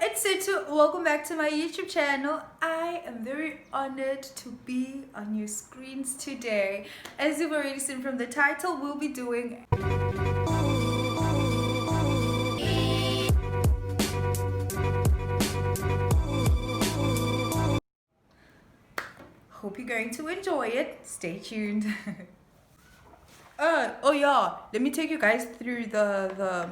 It's Situ. Welcome back to my YouTube channel. I am very honored to be on your screens today. As you've already seen from the title, we'll be doing hope you're going to enjoy it. Stay tuned. Oh yeah, let me take you guys through the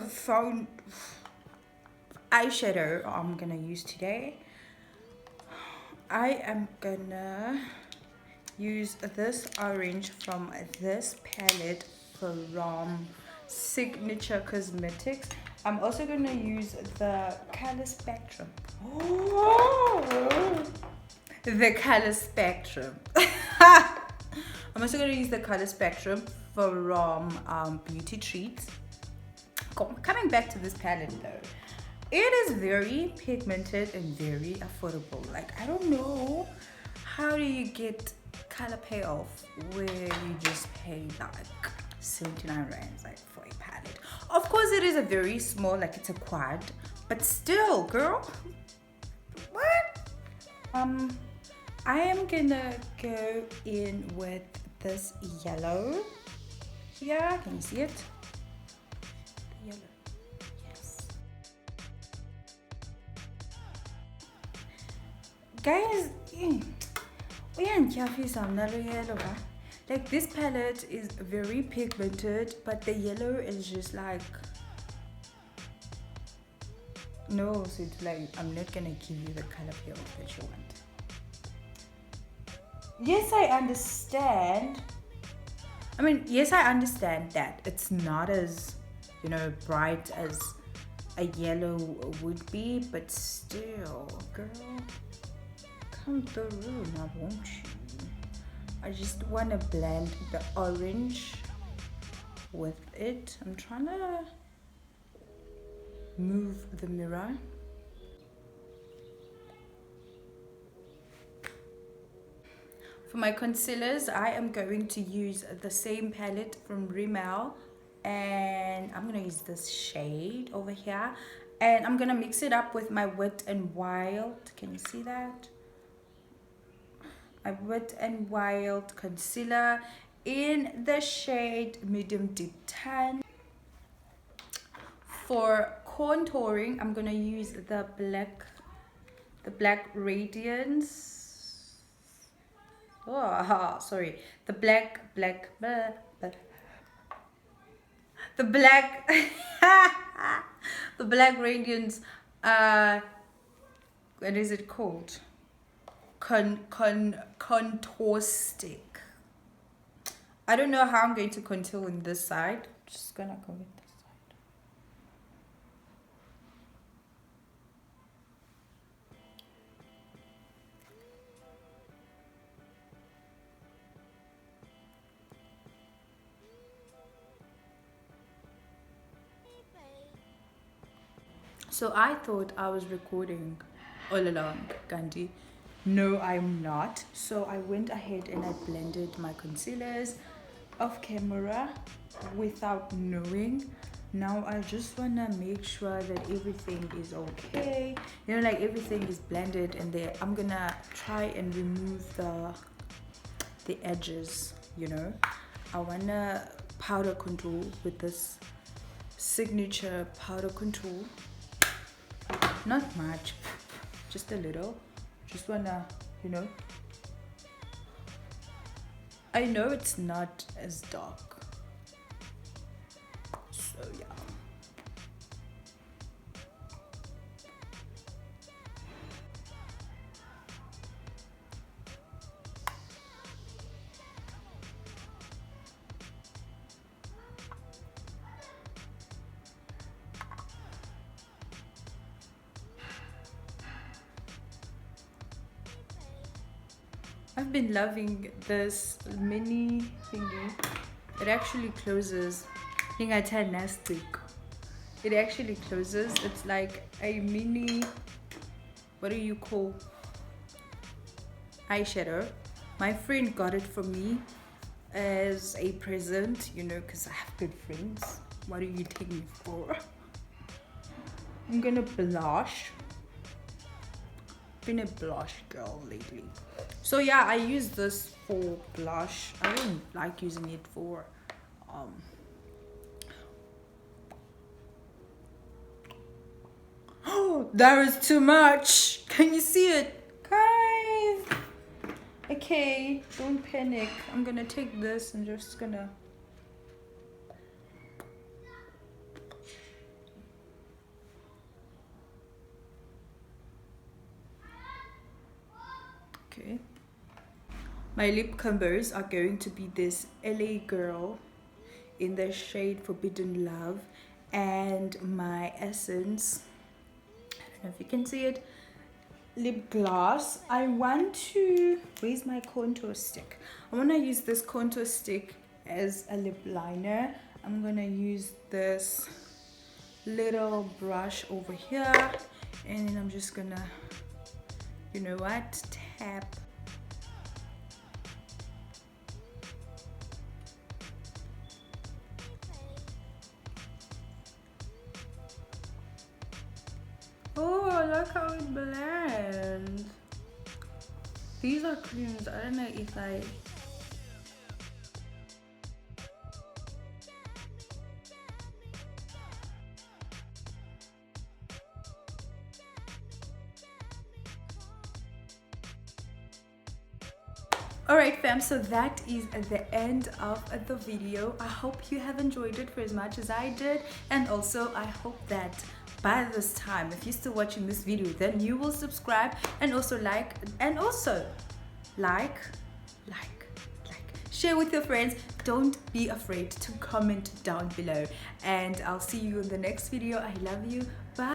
phone eyeshadow I'm gonna use today. I am gonna use this orange from this palette from Signature Cosmetics. I'm also gonna use the color spectrum. The color spectrum. I'm also gonna use the color spectrum from Beauty Treats. Coming back to this palette though, it is very pigmented and very affordable. Like, I don't know, how do you get color payoff where you just pay like 79 rands like for a palette? Of course it is a very small, like it's a quad, but still, girl, what? I am gonna go in with this yellow here. Can you see it? Yellow. Yes. Guys, like this palette is very pigmented, but the yellow is just like, no, so it's like, I'm not gonna give you the color payoff that you want. Yes, I understand. I mean, yes, I understand that it's not as, you know, bright as a yellow would be, but still, girl, come through now, won't you? I just want to blend the orange with it. I'm trying to move the mirror. For my concealers, I am going to use the same palette from Rimmel, and I'm gonna use this shade over here, and I'm gonna mix it up with my Wet n Wild. Can you see that? My Wet n Wild concealer in the shade medium deep tan. For contouring, I'm gonna use the black radiance. Oh, sorry, the black the black the black radiance, what is it called? Contour stick. I don't know how I'm going to contour on this side. Just gonna go with this side. So I thought I was recording all along, Gandhi. No, I'm not. So I went ahead and I blended my concealers off camera without knowing. Now I just wanna make sure that everything is okay. You know, like everything is blended, and there I'm gonna try and remove the edges, you know. I wanna powder contour with this Signature powder contour. Not much, just a little. Just wanna, you know, I know it's not as dark, so yeah. I've been loving this mini thingy. It actually closes. It actually closes. It's like a mini, what do you call, eyeshadow. My friend got it for me as a present, you know, because I have good friends. What do you take me for? I'm gonna blush. Been a blush girl lately. So yeah, I use this for blush. I don't like using it for oh, there is too much. Can you see it, guys? Okay, don't panic. I'm gonna take this and just gonna okay. My lip combos are going to be this LA Girl in the shade Forbidden Love, and my Essence, I don't know if you can see it, lip gloss. I want to, where's my contour stick? I want to use this contour stick as a lip liner. I'm gonna use this little brush over here, and then I'm just gonna, you know what, tap. Oh, look how it blends. These are creams. I don't know if I... Alright fam, so that is the end of the video. I hope you have enjoyed it for as much as I did, and also I hope that by this time, if you're still watching this video, then you will subscribe and also like, share with your friends. Don't be afraid to comment down below, and I'll see you in the next video. I love you. Bye.